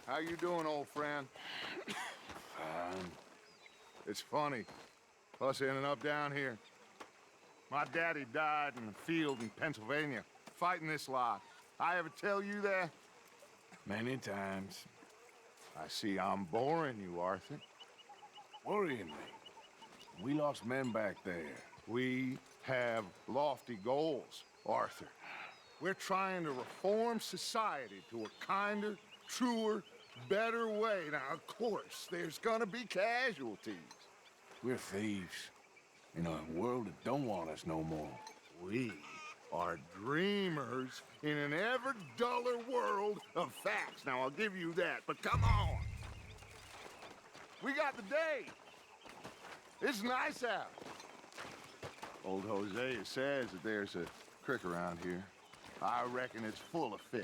How you doing, old friend? It's funny, us ending up down here. My daddy died in the field in Pennsylvania, fighting this lot. I ever tell you that? Many times. I see I'm boring you, Arthur. Worrying me. We lost men back there. We have lofty goals, Arthur. We're trying to reform society to a kinder, truer, better way. Now, of course, there's gonna be casualties. We're thieves. In a world that don't want us no more. We are dreamers in an ever duller world of facts. Now, I'll give you that, but come on. We got the day. It's nice out. Old Hosea says that there's a creek around here. I reckon it's full of fish.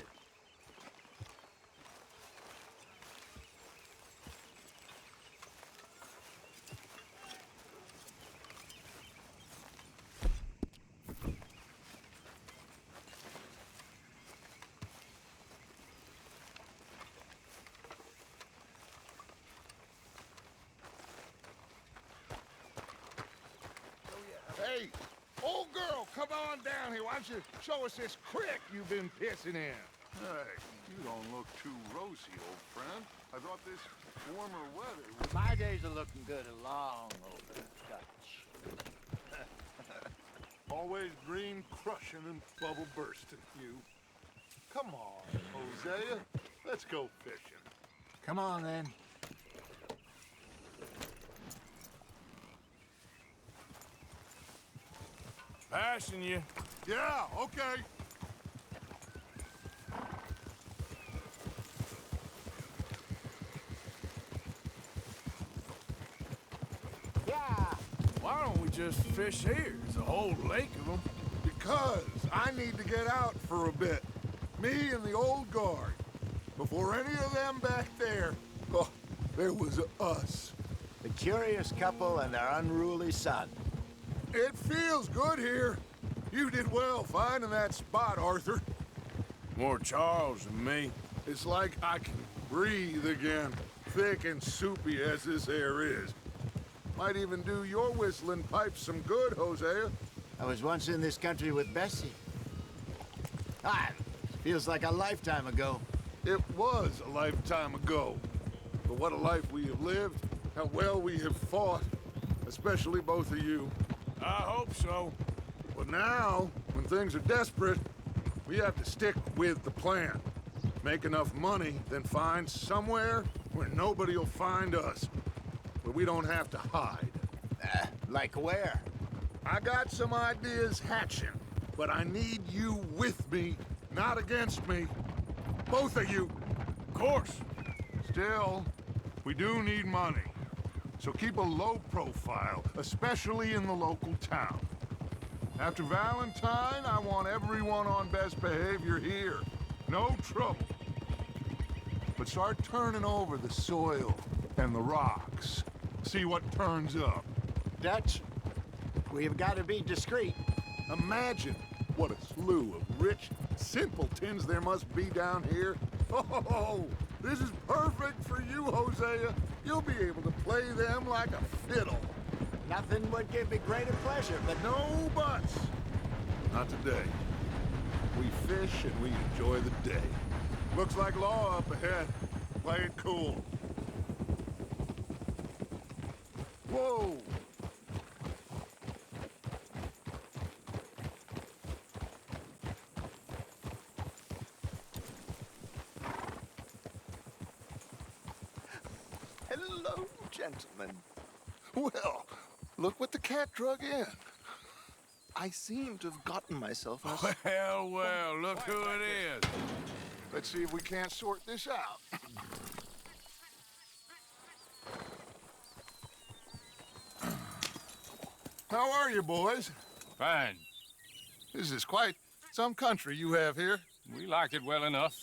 Hey, old girl, come on down here. Why don't you show us this creek you've been pissing in? Hey, you don't look too rosy, old friend. I thought this warmer weather was... My days are looking good along over Dutch. Always green crushing and bubble bursting, you. Come on, Hosea. Let's go fishing. Come on, then. Passing you. Yeah, okay. Yeah. Why don't we just fish here? There's a whole lake of them. Because I need to get out for a bit. Me and the old guard. Before any of them back there, oh, there was us. The curious couple and their unruly son. It feels good here. You did well finding that spot, Arthur. More Charles than me. It's like I can breathe again, thick and soupy as this air is. Might even do your whistling pipes some good, Hosea. I was once in this country with Bessie. Feels like a lifetime ago. It was a lifetime ago. But what a life we have lived, how well we have fought, especially both of you. I hope so. But now, when things are desperate, we have to stick with the plan. Make enough money, then find somewhere where nobody will find us. Where we don't have to hide. Like where? I got some ideas hatching, but I need you with me, not against me. Both of you. Of course. Still, we do need money. So keep a low profile, especially in the local town. After Valentine, I want everyone on best behavior here. No trouble. But start turning over the soil and the rocks. See what turns up. Dutch, we've got to be discreet. Imagine what a slew of rich simpletons there must be down here. Oh, this is perfect for you, Hosea. You'll be able to play them like a fiddle. Nothing would give me greater pleasure, but No buts. Not today. We fish and we enjoy the day. Looks like law up ahead. Play it cool. Whoa! hello, gentlemen. Well, look what the cat drug in. I seem to have gotten myself in a... Well, well, look who it is. Let's see if we can't sort this out. How are you, boys? Fine. This is quite some country you have here. We like it well enough.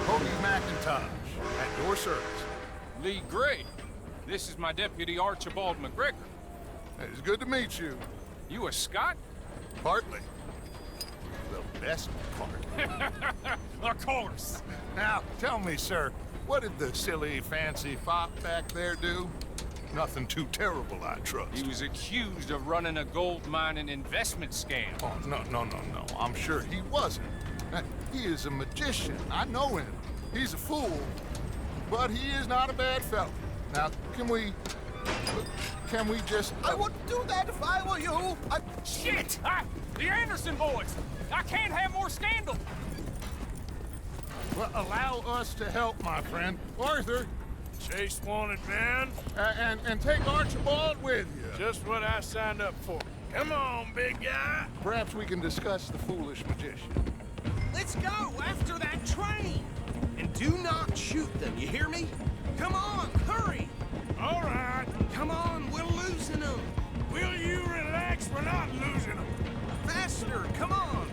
Hoagie McIntosh, at your service. Lee Gray. This is my deputy Archibald McGregor. It's good to meet you. You a Scot? Partly. The best part. Of course. Now, tell me, sir, what did the silly, fancy fop back there do? Nothing too terrible, I trust. He was accused of running a gold mining investment scam. Oh, no. I'm sure he wasn't. He is a magician. I know him. He's a fool, but he is not a bad fellow. Now, can we just... I wouldn't do that if I were you. Shit! The Anderson boys! I can't have more scandal! Well, allow us to help, my friend. Arthur, Chase wanted man. and take Archibald with you. Just what I signed up for. Come on, big guy. Perhaps we can discuss the foolish magician. Let's go after that train! And do not shoot them, you hear me? Come on, hurry! All right. Come on, we're losing them! Will you relax? We're not losing them. Faster, come on!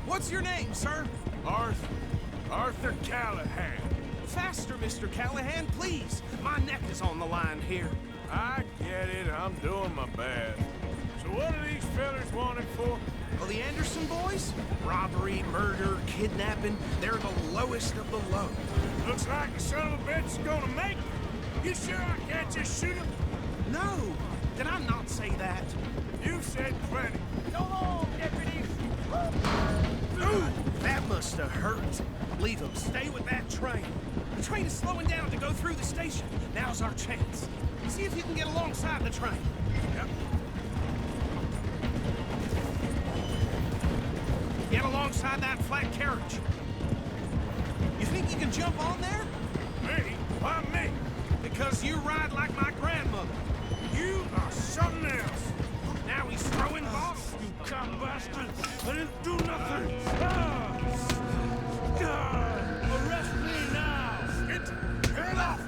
What's your name, sir? Arthur Callahan. Faster, Mr. Callahan, please! My neck is on the line here. I get it. I'm doing my best. So what are these fellers wanted for? Well, the Anderson boys? Robbery, murder, kidnapping, they're the lowest of the low. Looks like the son of a bitch is gonna make it. You sure I can't just shoot him? No! Did I not say that? You said plenty. Go on, deputies! Ooh, that must have hurt. Leave them. Stay with that train. The train is slowing down to go through the station. Now's our chance. See if you can get alongside the train. Yep. Get alongside that flat carriage. You think you can jump on there? Me? Why me? Because you ride like my grandmother. You are something else. Now he's throwing bottles. You cock bastard! I didn't do nothing! Arrest me now! Get off!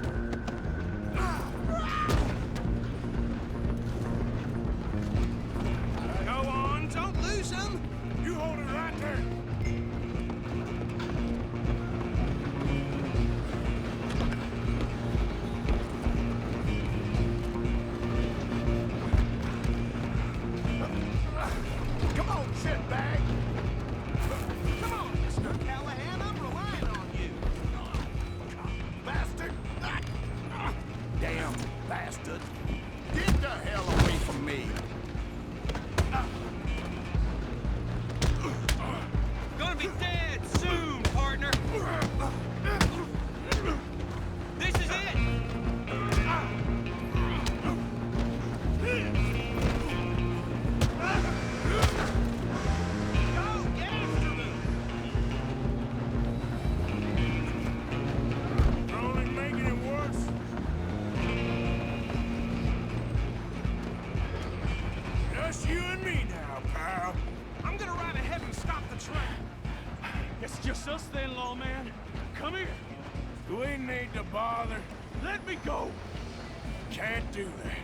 Go on, don't lose him. You hold it right there! Come on, shitbag! Come on, Mr. Callahan, I'm relying on you. Bastard! Damn bastard. Get the hell away from me! Gonna be dead soon, partner! This is it! Go, get after them. You're only making it worse. Just you and me now, pal. I'm gonna ride ahead and stop the train. It's just us then, lawman. Come here. We need to bother. Let me go. Can't do that.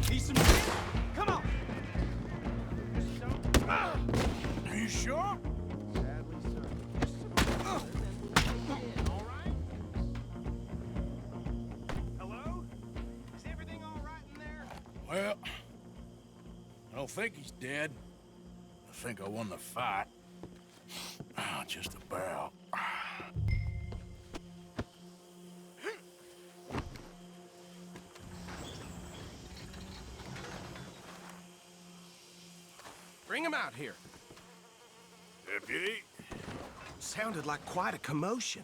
Need some shit? Come on. Are you sure? Hello? Is everything all right in there? Well, I don't think he's dead. I think I won the fight. Just about. Bring him out here. Deputy, Sounded like quite a commotion.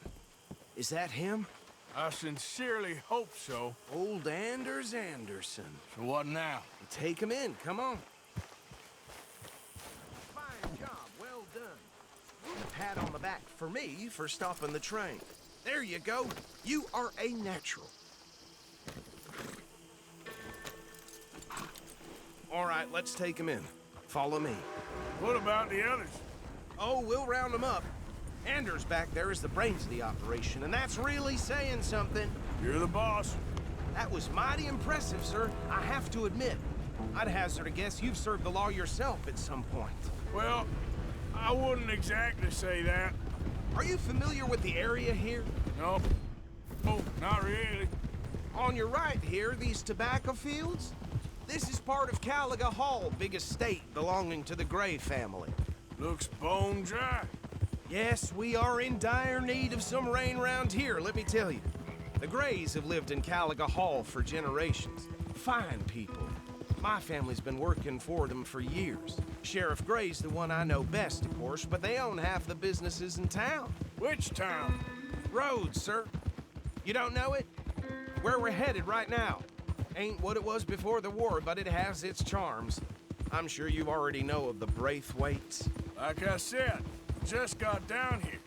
Is that him? I sincerely hope so. Old Anders Anderson. So what now? Take him in, come on. Fine job, well done. A pat on the back for me for stopping the train. There you go. You are a natural. All right, let's take him in. Follow me. What about the others? Oh, we'll round them up. Anders back there is the brains of the operation, and that's really saying something. You're the boss. That was mighty impressive, sir. I have to admit. I'd hazard a guess you've served the law yourself at some point. Well, I wouldn't exactly say that. Are you familiar with the area here? No. Oh, not really. On your right here, these tobacco fields? This is part of Caliga Hall, big estate belonging to the Gray family. Looks bone dry. Yes, we are in dire need of some rain round here, let me tell you. The Grays have lived in Caliga Hall for generations. Fine people. My family's been working for them for years. Sheriff Gray's the one I know best, of course, but they own half the businesses in town. Which town? Rhodes, sir. You don't know it? Where we're headed right now. Ain't what it was before the war, but it has its charms. I'm sure you already know of the Braithwaites. Like I said, just got down here.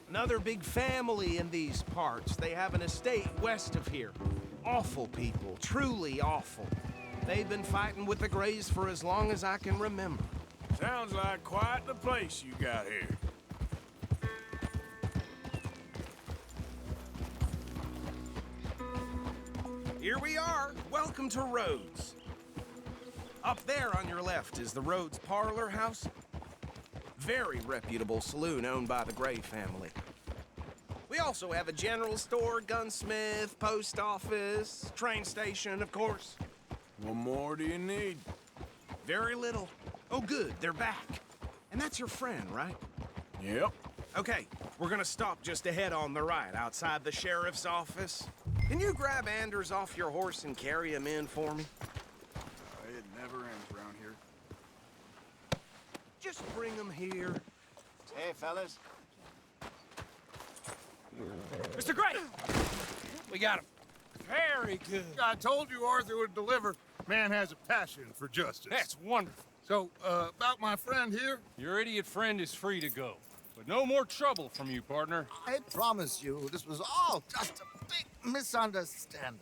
Another big family in these parts. They have an estate west of here. Awful people, truly awful. They've been fighting with the Grays for as long as I can remember. Sounds like quite the place you got here. Here we are. Welcome to Rhodes. Up there on your left is the Rhodes Parlor House. Very reputable saloon owned by the Gray family. We also have a general store, gunsmith, post office, train station, of course. What more do you need? Very little. Oh, good, they're back. And that's your friend, right? Yep. Okay, we're gonna stop just ahead on the right, outside the sheriff's office. Can you grab Anders off your horse and carry him in for me? It never ends around here. Just bring him here. Hey, fellas. Mr. Gray! We got him. Very good. I told you Arthur would deliver. Man has a passion for justice. That's wonderful. So, about my friend here? Your idiot friend is free to go. But no more trouble from you, partner. I promise you, this was all just a big misunderstanding.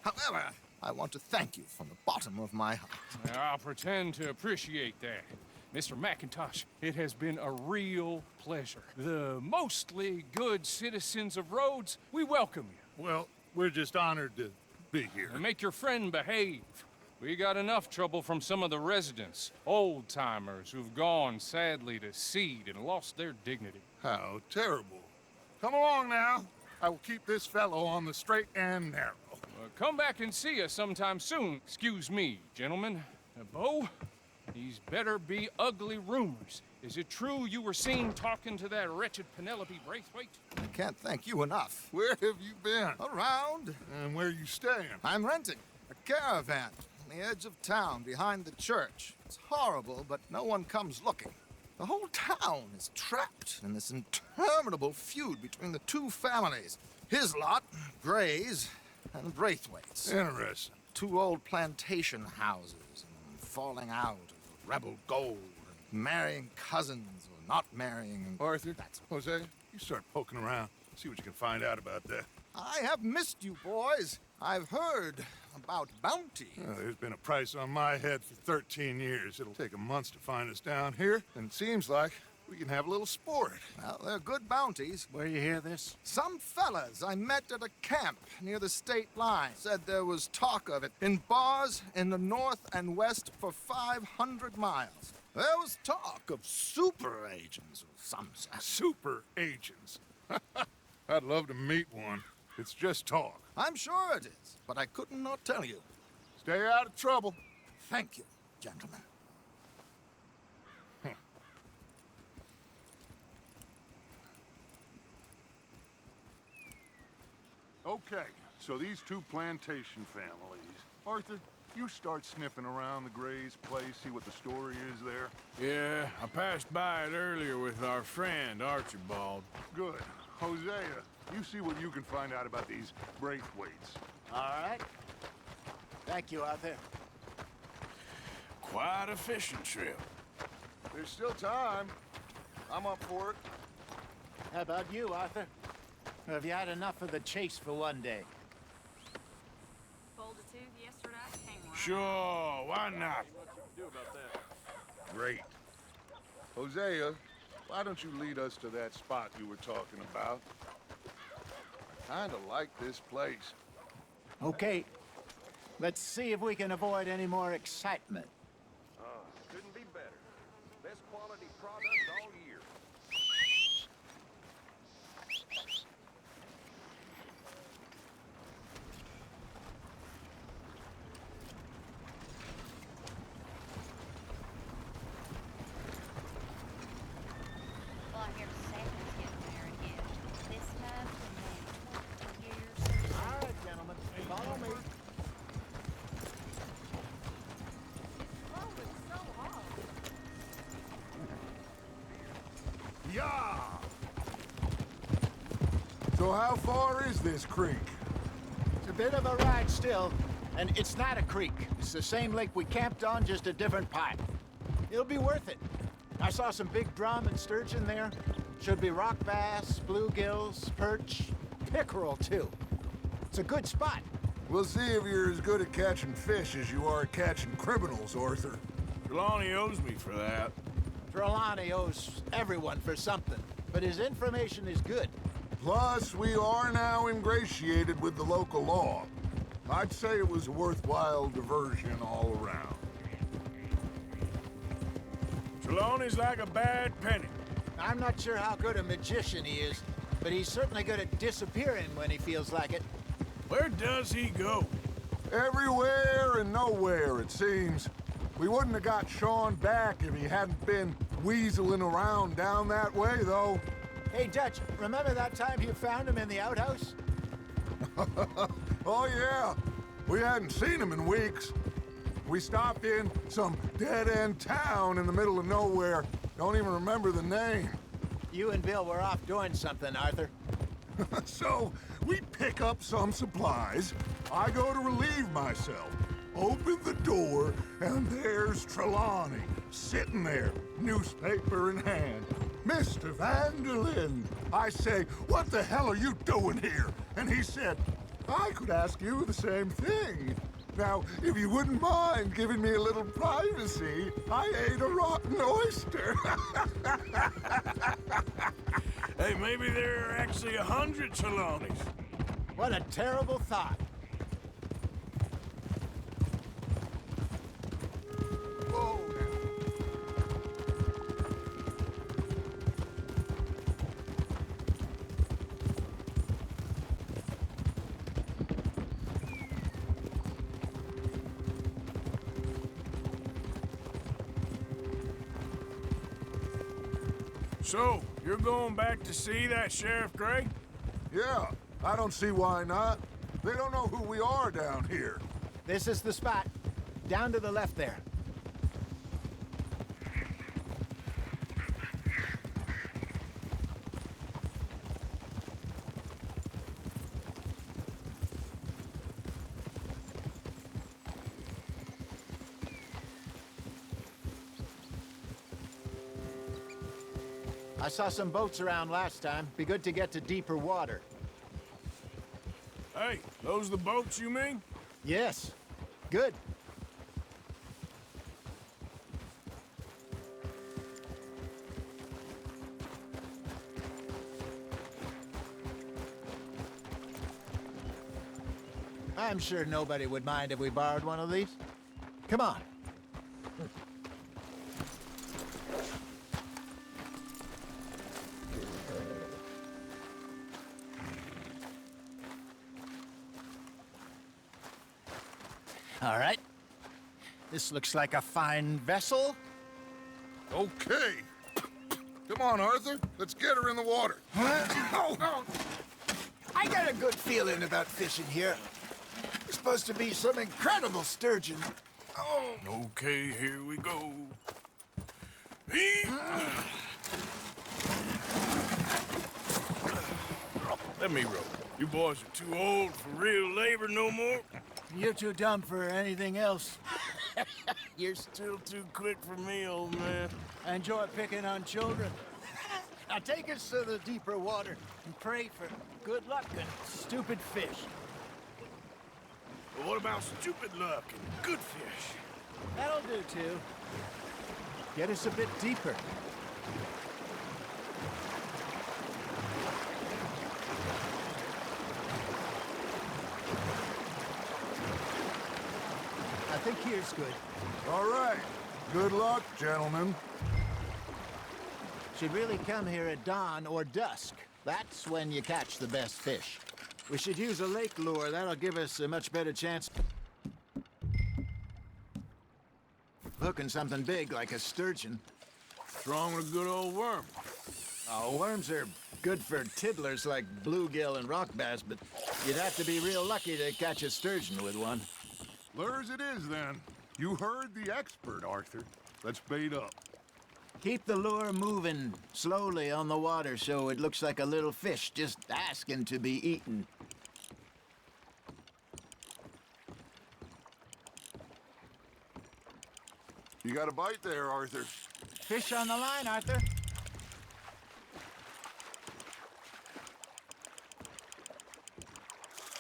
However, I want to thank you from the bottom of my heart. I'll pretend to appreciate that. Mr. McIntosh, it has been a real pleasure. The mostly good citizens of Rhodes, we welcome you. Well, we're just honored to be here. And make your friend behave. We got enough trouble from some of the residents, old-timers who've gone, sadly, to seed and lost their dignity. How terrible. Come along now. I will keep this fellow on the straight and narrow. Come back and see us sometime soon. Excuse me, gentlemen. Bo, these better be ugly rumors. Is it true you were seen talking to that wretched Penelope Braithwaite? I can't thank you enough. Where have you been? Around, And where you staying? I'm renting a caravan on the edge of town behind the church. It's horrible, but no one comes looking. The whole town is trapped in this interminable feud between the two families. His lot, Gray's, and Braithwaite's. Interesting. Two old plantation houses, and falling out of rebel gold, and marrying cousins or not marrying. And Arthur, that's Jose, you start poking around. See what you can find out about that. I have missed you, boys. I've heard about bounty. There's been a price on my head for 13 years. It'll take 'em months to find us down here, and it seems like we can have a little sport. Well, they're good bounties. Where you hear this? Some fellas I met at a camp near the state line said there was talk of it in bars in the north and west for 500 miles. There was talk of super agents of some sort. Super agents. I'd love to meet one. It's just talk. I'm sure it is, but I couldn't not tell you. Stay out of trouble. Thank you, gentlemen. Okay, so these two plantation families. Arthur, you start sniffing around the Gray's place, see what the story is there. Yeah, I passed by it earlier with our friend, Archibald. Good. Hosea, you see what you can find out about these Braithwaites. All right. Thank you, Arthur. Quite a fishing trip. There's still time. I'm up for it. How about you, Arthur? Or have you had enough of the chase for one day? Pulled a tooth yesterday, came right. Sure, why not? Great. Hosea, why don't you lead us to that spot you were talking about? I kinda like this place. Okay. Let's see if we can avoid any more excitement. Couldn't be better. Best quality product all year. So how far is this creek? It's a bit of a ride still, and it's not a creek. It's the same lake we camped on, just a different part. It'll be worth it. I saw some big drum and sturgeon there. Should be rock bass, bluegills, perch, pickerel too. It's a good spot. We'll see if you're as good at catching fish as you are at catching criminals, Arthur. Trelawney owes me for that. Trelawney owes everyone for something, but his information is good. Plus, we are now ingratiated with the local law. I'd say it was a worthwhile diversion all around. Trelawney's like a bad penny. I'm not sure how good a magician he is, but he's certainly good at disappearing when he feels like it. Where does he go? Everywhere and nowhere, it seems. We wouldn't have got Sean back if he hadn't been weaseling around down that way, though. Hey, Dutch, remember that time you found him in the outhouse? Oh, yeah. We hadn't seen him in weeks. We stopped in some dead-end town in the middle of nowhere. Don't even remember the name. You and Bill were off doing something, Arthur. So, we pick up some supplies. I go to relieve myself. Open the door, and there's Trelawney, sitting there, newspaper in hand. Mr. Vanderlyn. I say, what the hell are you doing here? And he said, I could ask you the same thing. Now, if you wouldn't mind giving me a little privacy, I ate a rotten oyster. Hey, maybe there are actually 100 Trelawneys. What a terrible thought. Whoa, So, you're going back to see that Sheriff Gray? yeah, I don't see why not. They don't know who we are down here. This is the spot. Down to the left there. I saw some boats around last time. Be good to get to deeper water. Hey, those the boats you mean? Yes. Good. I'm sure nobody would mind if we borrowed one of these. Come on. All right. This looks like a fine vessel. Okay. Come on, Arthur. Let's get her in the water. Oh. I got a good feeling about fishing here. There's supposed to be some incredible sturgeon. Oh. Okay, here we go. Let me row. You boys are too old for real labor no more. You're too dumb for anything else. You're still too quick for me, old man. I enjoy picking on children. Now take us to the deeper water and pray for good luck and stupid fish. But what about stupid luck and good fish? That'll do, too. Get us a bit deeper. I think here's good. All right. Good luck, gentlemen. Should really come here at dawn or dusk. That's when you catch the best fish. We should use a lake lure. That'll give us a much better chance of hooking something big like a sturgeon. Strong with a good old worm. Oh, worms are good for tiddlers like bluegill and rock bass, but you'd have to be real lucky to catch a sturgeon with one. Lures it is, then. You heard the expert, Arthur. Let's bait up. Keep the lure moving slowly on the water so it looks like a little fish just asking to be eaten. You got a bite there, Arthur. Fish on the line, Arthur.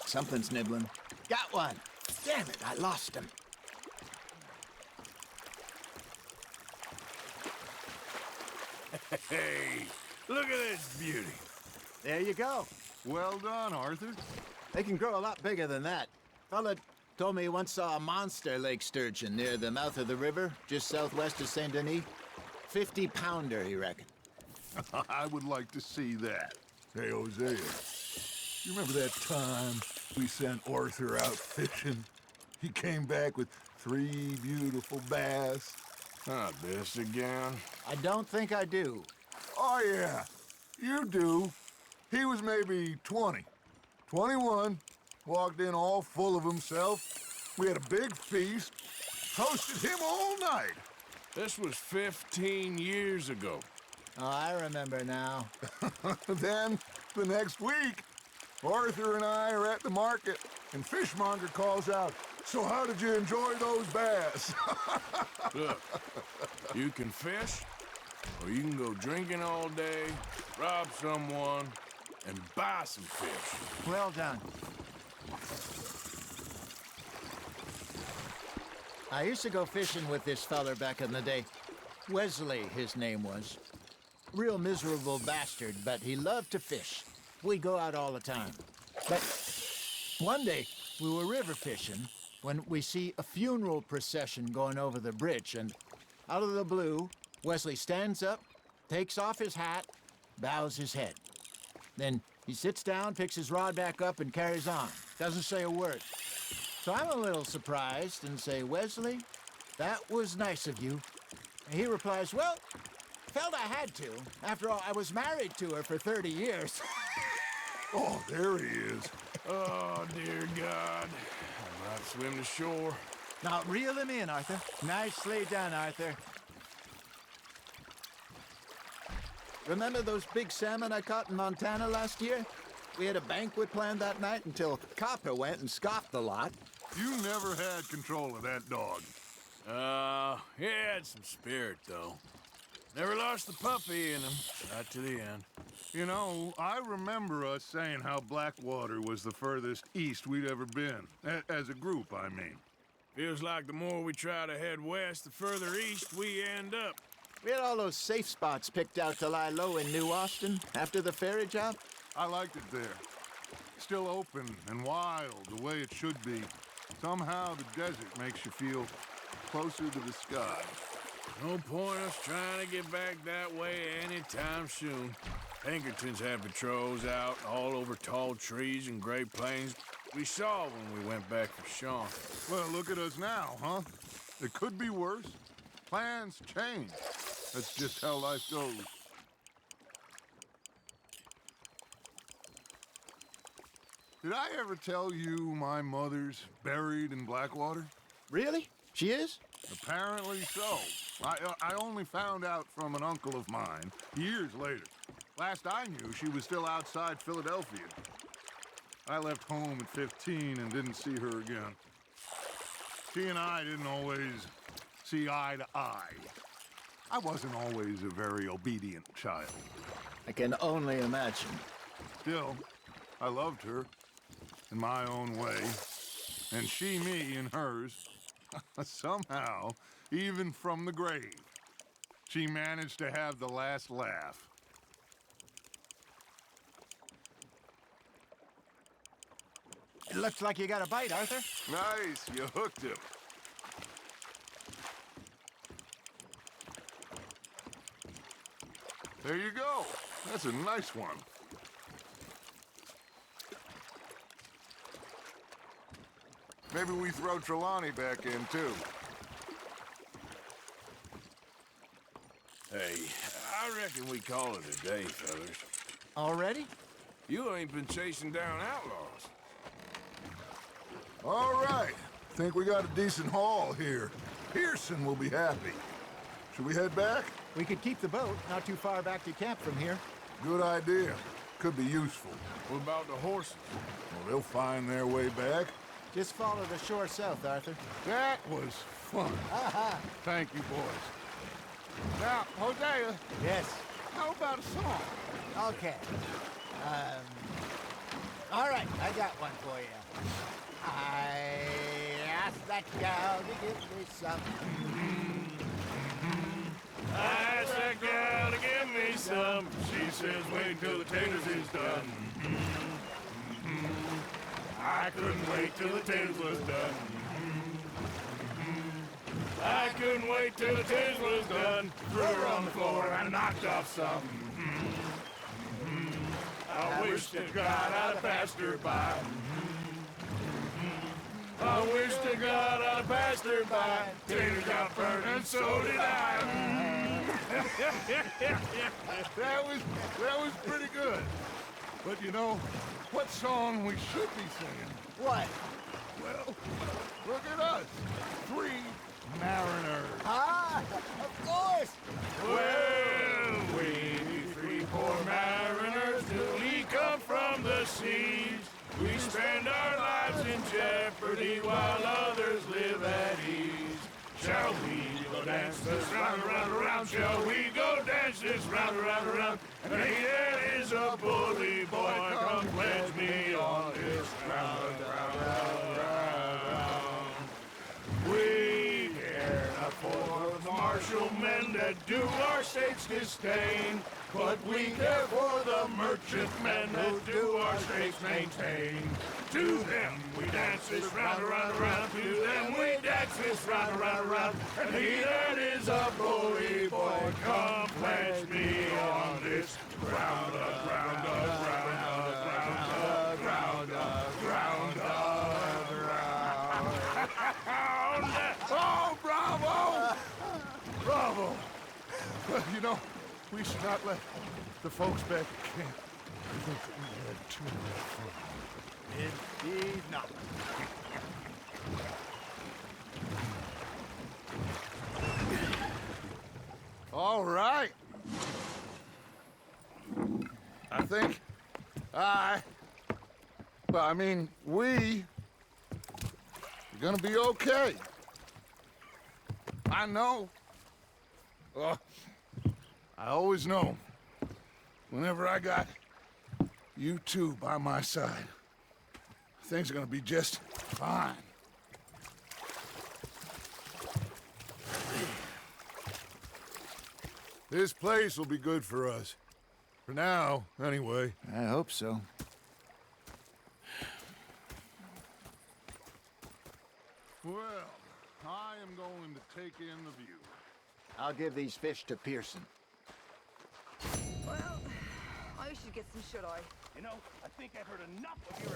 Something's nibbling. Got one. Damn it, I lost him. Hey, look at this beauty. There you go. Well done, Arthur. They can grow a lot bigger than that. Fella told me he once saw a monster lake sturgeon near the mouth of the river, just southwest of Saint Denis. 50-pounder, he reckoned. I would like to see that. Hey, Hosea, you remember that time we sent Arthur out fishing? He came back with 3 beautiful bass. Not this again. I don't think I do. Oh, yeah. You do. He was maybe 20. 21. Walked in all full of himself. We had a big feast. Toasted him all night. This was 15 years ago. Oh, I remember now. Then, the next week, Arthur and I are at the market, and Fishmonger calls out, "So how did you enjoy those bass?" Look, you can fish, or you can go drinking all day, rob someone, and buy some fish. Well done. I used to go fishing with this feller back in the day. Wesley, his name was. Real miserable bastard, but he loved to fish. We'd go out all the time. But one day, we were river fishing when we see a funeral procession going over the bridge, and out of the blue, Wesley stands up, takes off his hat, bows his head. Then he sits down, picks his rod back up, and carries on. Doesn't say a word. So I'm a little surprised and say, "Wesley, that was nice of you." And he replies, "Well, felt I had to. After all, I was married to her for 30 years. Oh, there he is. Oh, dear God. I might swim to shore. Now, reel him in, Arthur. Nicely done, Arthur. Remember those big salmon I caught in Montana last year? We had a banquet planned that night until Copper went and scoffed the lot. You never had control of that dog. He had some spirit, though. Never lost the puppy in him. Not to the end. You know, I remember us saying how Blackwater was the furthest east we'd ever been. As a group, I mean. Feels like the more we try to head west, the further east we end up. We had all those safe spots picked out to lie low in New Austin after the ferry job. I liked it there. Still open and wild, the way it should be. Somehow the desert makes you feel closer to the sky. No point us trying to get back that way anytime soon. Pinkertons had patrols out all over tall trees and Great Plains. We saw when we went back for Sean. Well, look at us now, huh? It could be worse. Plans change. That's just how life goes. Did I ever tell you my mother's buried in Blackwater? Really? She is? Apparently so. I only found out from an uncle of mine years later. Last I knew, she was still outside Philadelphia. I left home at 15 and didn't see her again. She and I didn't always see eye to eye. I wasn't always a very obedient child. I can only imagine. Still, I loved her in my own way, and she me in hers. Somehow, even from the grave, she managed to have the last laugh. It looks like you got a bite, Arthur. Nice, you hooked him. There you go. That's a nice one. Maybe we throw Trelawney back in, too. Hey, I reckon we call it a day, fellas. Already? You ain't been chasing down outlaws. All right. Think we got a decent haul here. Pearson will be happy. Should we head back? We could keep the boat not too far back to camp from here. Good idea. Could be useful. What about the horses? Well, they'll find their way back. Just follow the shore south, Arthur. That was fun. Thank you, boys. Now, Hosea, Yes. how about a song? Okay. All right, I got one for you. I asked that gal to give me some. I asked that gal to give me some. She says wait till the taters is done. I couldn't wait till the taters was done. I couldn't wait till the taters was done. Threw her on the floor and knocked off some. I wish to God I'd have passed her by. I wish to God I'd have passed her by. Tater got burned and so did I. That was pretty good. But you know, what song we should be singing? What? Well, look at us. 3 mariners. Ah, of course. Well, we 3 poor mariners till we come from the seas. We spend our lives in jeopardy while others live at ease. Shall we go dance this round, around, around? Shall we go dance this round, around, around? And there is a bully boy, come pledge me on this round, round, round, round. We care not for the martial men that do our state's disdain, but we care for the merchant men that do our state's maintain. To them we dance this round, around, around. To them we dance this round, around, around. And he that is a bully boy, come pledge me on this round up, round up, round up, round up, round up, round up, round up. Oh, bravo! Bravo! Well, you know, we should not let the folks back at camp think that we had too much fun. Indeed not. All right. I think we're gonna be okay. I know. I always know. Whenever I got you two by my side, things are gonna be just fine. This place will be good for us. For now, anyway. I hope so. Well, I am going to take in the view. I'll give these fish to Pearson. Well, I should get some shut-eye. You know, I think I've heard enough of your